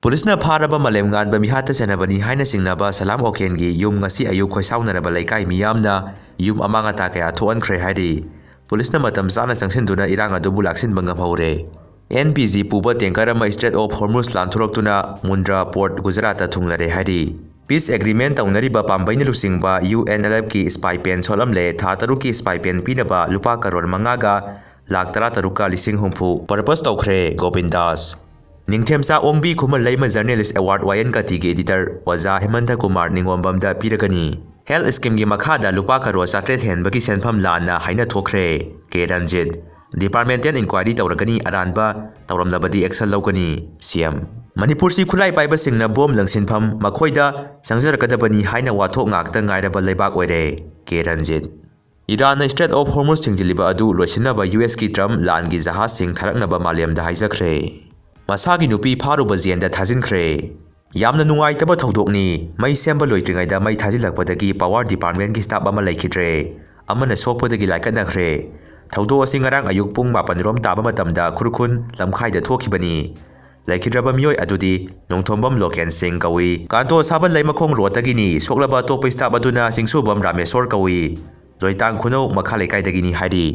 Pulisna pharaba malemgan ba mihata senabani haina singnaba salam okengi yum ngasi ayu khoisaunaraba laikai miyamna yum amanga ta kaya thoankhre hairi pulisna matam chana changsinduna irang adu bulaksin bangam haure NPG puba tanker ama Strait of Hormuz lanthoroktuna Mundra Port Gujarat thunglare hairi Peace agreement taunariba pambaina lusingba UNLF ki spy pen solamle tha taruki spy pen pinaba lupa karor mangaga lakh tara taruka lising humpu purpose tawkhre Govindas Ningthemsa Ongbi Kumal Laima Journalist Award Wayan Katige Editor Waza Hemanta Kumar Ningombamda Piragani Health Scheme gi makhada lupa karo satret hen bagi senpham lana haina thokre K Ranjit Departmental Inquiry tawragani aranba tawramlabadi action lawgani CM Manipur si khulai paiba singna bom langsinpham makhoida sangjarakadabani haina wathok ngakta ngairaba leibak oire K Ranjit Iran Strait of Hormuz thingjiliba adu loisinaba US ki Trump lan gi jahaz sing tharaknaba malemda haijakhre Masagi Nupi Faruba Jenda Thajinkhre Yamna nungaitaba thodokni Mei Semligeida Mei Thajinlakdagi Power Department ki staff ama laikhidre amana sokpodagi laikadnakhre thodo asing ngarang ayuk pung 7 rom taba matamda khurkhun lamkhaida thokhibani laikhidraba meeoi adudi nongthombam loken sing kawi kanto sabal laimakhong rotagini soklaba topa staff aduna singsubam rameswar kawi loitang khuno makhalekaidagini hairi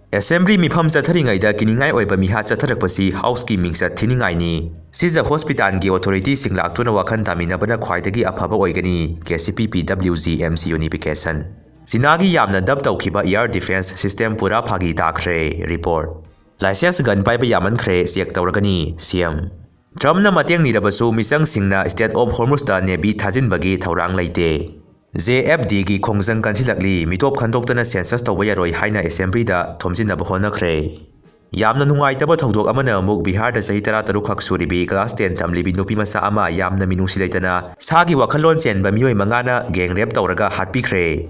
Assembly mifam chatharingaida kiningai oiba miha chatharakpasi house ki mingsa thiningai ni Sire hospital gi authority singlaktuna wakhan taminabana khwaidagi afaba oigani KCP PWG MC unification Sinagi yamna dab tawkhiba air defense system pura phagi takhre report license gun paiba yamankhre check tawragani CM Trump na mateng nirabasu misang singna State of Hormuz ta nebi thajinbagi thaurang leite JFD gi khongjang kansilakli mitop khandoktana census tawba yaroi haina assembly da thomjinaba honakhre yamna nungaitaba thodok amana amuk Bihar da sahi 13 khak suribi class 10 tamlibi nupi masa ama yamna minungsi leitana sagi wakhalon chenba mioi mangana gang rape tawraga hatpikhre